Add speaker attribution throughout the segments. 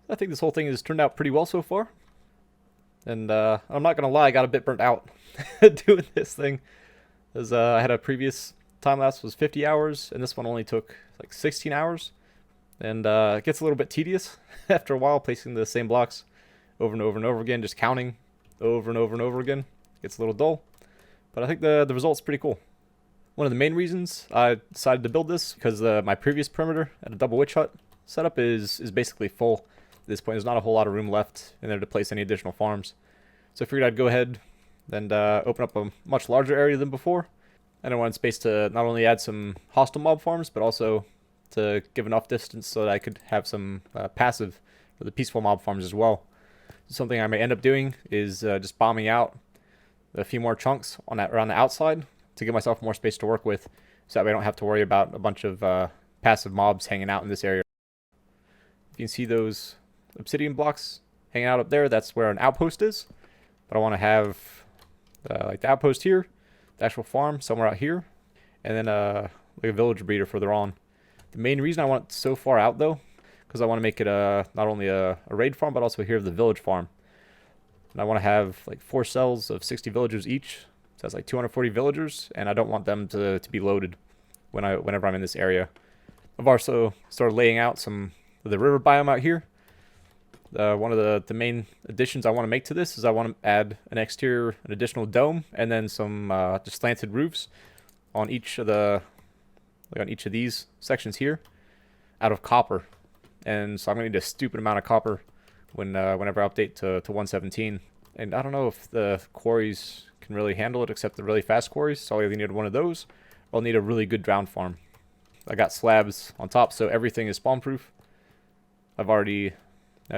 Speaker 1: I think this whole thing has turned out pretty well so far. And I'm not gonna lie, I got a bit burnt out doing this thing, as I had a previous time lapse was 50 hours, and this one only took like 16 hours. And it gets a little bit tedious after a while, placing the same blocks over and over and over again, just counting over and over and over again. It gets a little dull, but I think the result's pretty cool. One of the main reasons I decided to build this because my previous perimeter at a double witch hut setup is basically full. At this point, there's not a whole lot of room left in there to place any additional farms. So I figured I'd go ahead and open up a much larger area than before. And I wanted space to not only add some hostile mob farms, but also to give enough distance so that I could have some passive for the peaceful mob farms as well. Something I may end up doing is just bombing out a few more chunks on that around the outside to give myself more space to work with, so that way I don't have to worry about a bunch of passive mobs hanging out in this area. You can see those obsidian blocks hanging out up there. That's where an outpost is. But I want to have like the outpost here, the actual farm somewhere out here, and then like a village breeder further on. The main reason I want it so far out though, because I want to make it not only a raid farm, but also here the village farm. And I want to have like 4 cells of 60 villagers each. So that's like 240 villagers, and I don't want them to be loaded whenever I'm in this area. I've also started laying out some of the river biome out here. One of the main additions I want to make to this is I want to add an additional dome, and then some just slanted roofs on each of these sections here, out of copper. And so I'm gonna need a stupid amount of copper whenever I update to 117. And I don't know if the quarries can really handle it, except the really fast quarries. So I'll either need one of those, or I'll need a really good drown farm. I got slabs on top, so everything is spawn proof. I've already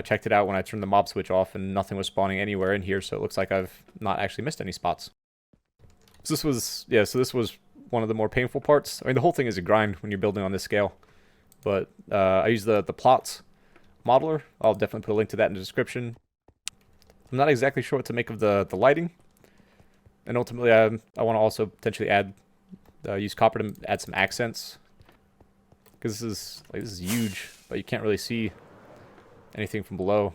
Speaker 1: checked it out when I turned the mob switch off, and nothing was spawning anywhere in here, so it looks like I've not actually missed any spots. So this was one of the more painful parts. I mean, the whole thing is a grind when you're building on this scale. But I use the plots modeler. I'll definitely put a link to that in the description. I'm not exactly sure what to make of the lighting. And ultimately, I want to also potentially use copper to add some accents. Because this is huge, but you can't really see anything from below.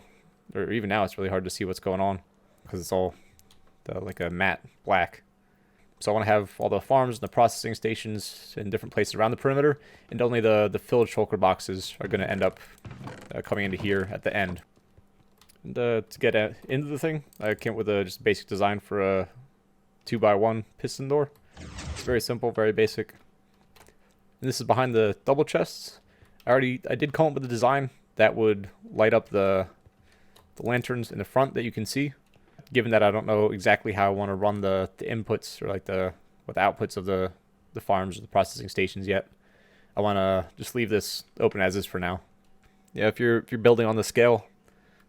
Speaker 1: Or even now, it's really hard to see what's going on, because it's all like a matte black. So I want to have all the farms and the processing stations in different places around the perimeter, and only the filled shulker boxes are going to end up coming into here at the end. And to get into the thing, I came up with just a basic design for a 2x1 piston door. It's very simple, very basic. And this is behind the double chests. I did come up with a design that would light up the lanterns in the front that you can see. Given that I don't know exactly how I want to run the inputs, or like the outputs of the farms or the processing stations yet, I want to just leave this open as is for now. Yeah, if you're building on the scale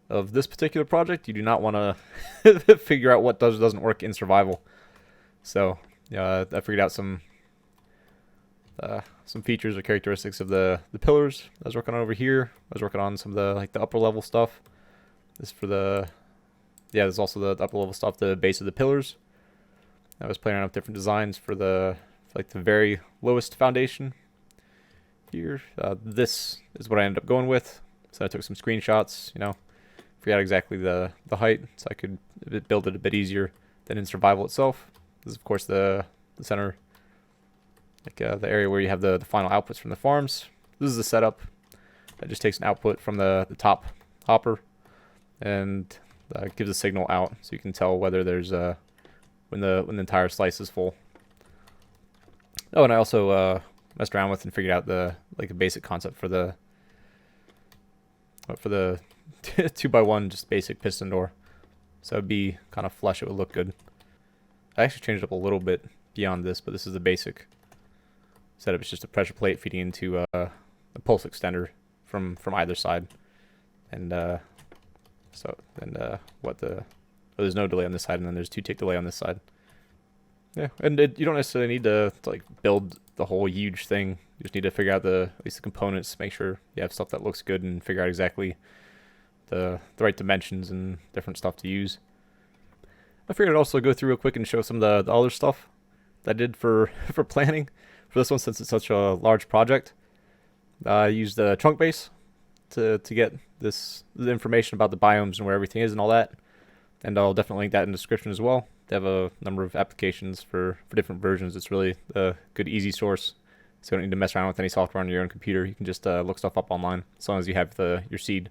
Speaker 1: of this particular project, you do not want to figure out what does or doesn't work in survival. So yeah, I figured out some features or characteristics of the pillars I was working on over here. I was working on some of the upper level stuff. This for there's also the upper level stuff, the base of the pillars. I was playing around with different designs for the very lowest foundation here. This is what I ended up going with. So I took some screenshots, figured out exactly the height, so I could build it a bit easier than in survival itself. This is of course the center, the area where you have the final outputs from the farms. This is the setup. That just takes an output from the top hopper and gives a signal out, so you can tell whether there's when the entire slice is full. Oh, and I also messed around with and figured out a basic concept for the 2x1 just basic piston door. So it'd be kind of flush. It would look good. I actually changed it up a little bit beyond this, but this is the basic setup. It's just a pressure plate feeding into a pulse extender from either side, and there's no delay on this side, and then there's 2-tick delay on this side. Yeah, and you don't necessarily need to build the whole huge thing. You just need to figure out at least the components, make sure you have stuff that looks good, and figure out exactly the right dimensions and different stuff to use. I figured I'd also go through real quick and show some of the other stuff that I did for planning for this one, since it's such a large project. I used the trunk base to get the information about the biomes and where everything is and all that. And I'll definitely link that in the description as well. They have a number of applications for different versions. It's really a good, easy source. So you don't need to mess around with any software on your own computer. You can just look stuff up online as long as you have your seed.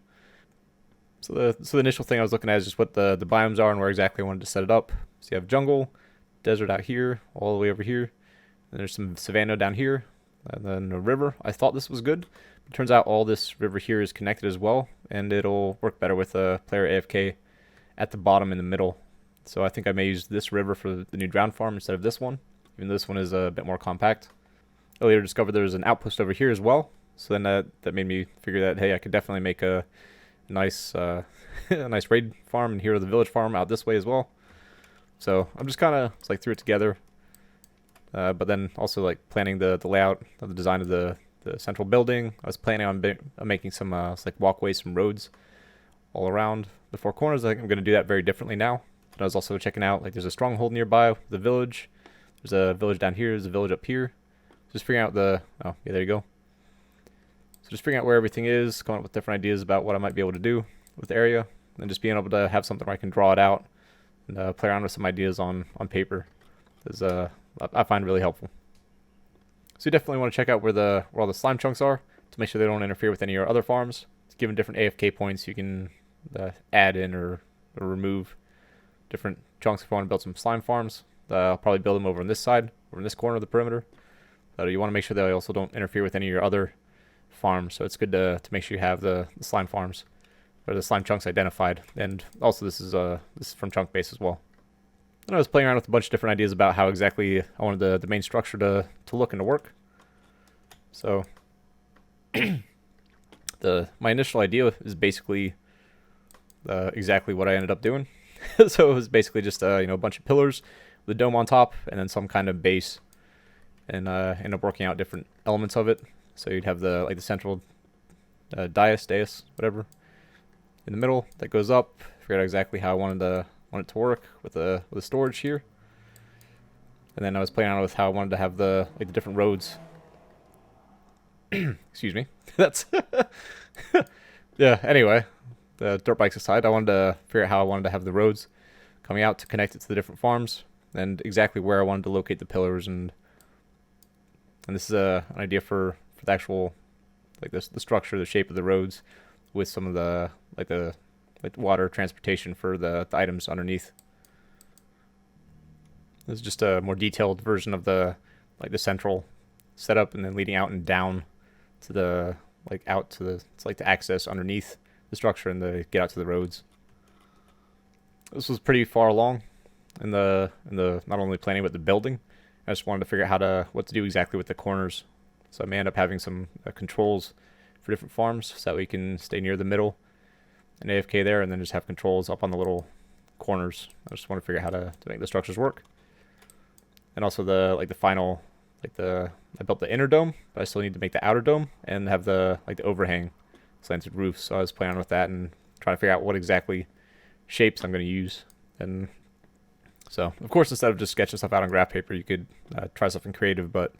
Speaker 1: So the initial thing I was looking at is just what the biomes are and where exactly I wanted to set it up. So you have jungle, desert out here, all the way over here. And there's some savanna down here, and then a river. I thought this was good. It turns out all this river here is connected as well, and it'll work better with a player AFK at the bottom in the middle. So I think I may use this river for the new drown farm instead of this one, even though this one is a bit more compact. I later discovered there was an outpost over here as well, so then that made me figure that, hey, I could definitely make a nice a nice raid farm and hero the village farm out this way as well. So I'm just kind of like threw it together, but then also like planning the layout of the design of the central building. I was planning on making some like walkways, some roads all around the four corners. I think I'm going to do that very differently now. But I was also checking out, like, there's a stronghold nearby, the village. There's a village down here. There's a village up here. Just figuring out oh, yeah, there you go. So just figuring out where everything is, coming up with different ideas about what I might be able to do with the area, and just being able to have something where I can draw it out and play around with some ideas on paper is I find really helpful. So you definitely want to check out where all the slime chunks are to make sure they don't interfere with any of your other farms. Given different AFK points, you can add in or remove different chunks if you want to build some slime farms. I'll probably build them over on this side, over in this corner of the perimeter. You want to make sure they also don't interfere with any of your other farms. So it's good to make sure you have the slime farms or the slime chunks identified. And also this is from chunk base as well. And I was playing around with a bunch of different ideas about how exactly I wanted the main structure to look and to work. So my initial idea is basically exactly what I ended up doing. So it was basically just a bunch of pillars with a dome on top and then some kind of base, and end up working out different elements of it. So you'd have the central dais, whatever, in the middle that goes up. Figured out exactly how I wanted it to work with the storage here. And then I was playing around with how I wanted to have the different roads. Excuse me. That's yeah. Anyway, the dirt bikes aside, I wanted to figure out how I wanted to have the roads coming out to connect it to the different farms, and exactly where I wanted to locate the pillars. And this is an idea for the actual the structure, the shape of the roads, with some of the water transportation for the items underneath. This is just a more detailed version of the central setup, and then leading out and down to the to access underneath the structure and the get out to the roads. This was pretty far along in the not only planning but the building. I just wanted to figure out what to do exactly with the corners. So I may end up having some controls for different farms so that we can stay near the middle and AFK there, and then just have controls up on the little corners. I just want to figure out how to make the structures work. And also the final I built the inner dome, but I still need to make the outer dome and have the overhang slanted roofs. So I was playing with that and trying to figure out what exactly shapes I'm going to use. And so, of course, instead of just sketching stuff out on graph paper, you could try something creative, but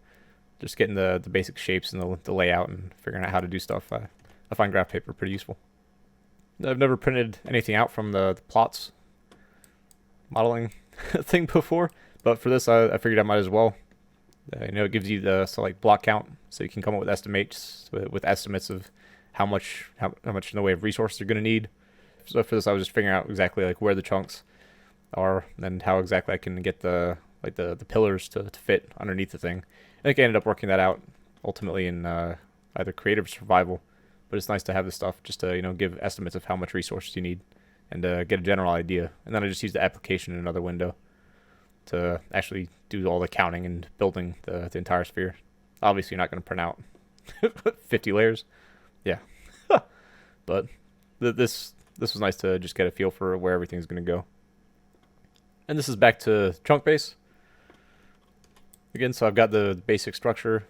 Speaker 1: just getting the basic shapes and the layout and figuring out how to do stuff, I find graph paper pretty useful. I've never printed anything out from the plots modeling thing before, but for this I figured I might as well. It gives you the block count, so you can come up with estimates of how much in the way of resources you're going to need. So for this, I was just figuring out exactly where the chunks are and how exactly I can get the pillars to fit underneath the thing. I think I ended up working that out ultimately in either creative or survival, but it's nice to have this stuff just to give estimates of how much resources you need and get a general idea. And then I just use the application in another window to actually do all the counting and building the entire sphere. Obviously, you're not going to print out 50 layers. Yeah. But this was nice to just get a feel for where everything's going to go. And this is back to chunk base. Again, so I've got the basic structure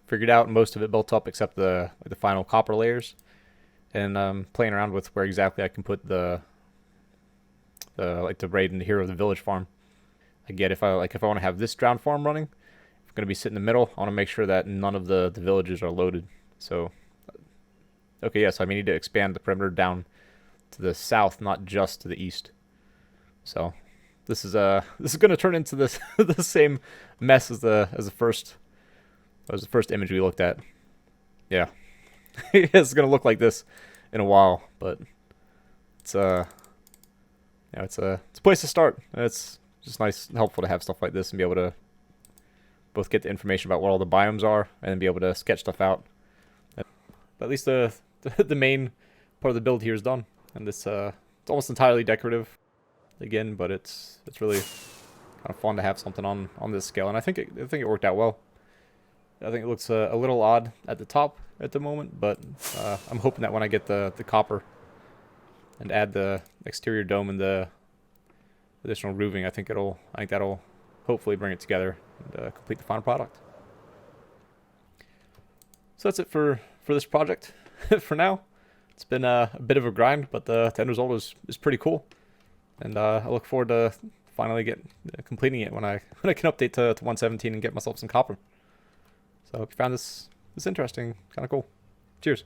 Speaker 1: figured out, most of it built up except the final copper layers. And playing around with where exactly I can put the raid and the hero of the village farm. Again, if I want to have this drown farm running, I'm going to be sitting in the middle. I want to make sure that none of the villages are loaded. So Okay, yeah, so I may need to expand the perimeter down to the south, not just to the east. So this is gonna turn into this the same mess as the first image we looked at. Yeah, it's gonna look like this in a while, but it's yeah, it's a place to start. It's just nice and helpful to have stuff like this and be able to both get the information about what all the biomes are and then be able to sketch stuff out. But at least the main part of the build here is done, and it's almost entirely decorative again, but it's really kind of fun to have something on this scale, and I think it worked out well. I think it looks a little odd at the top at the moment, but I'm hoping that when I get the copper and add the exterior dome and the additional roofing, I think that'll hopefully bring it together and complete the final product. So that's it for this project. For now, it's been a bit of a grind, but the end result is pretty cool, and I look forward to finally completing it when I can update to 117 and get myself some copper. So I hope you found this interesting, kind of cool. Cheers.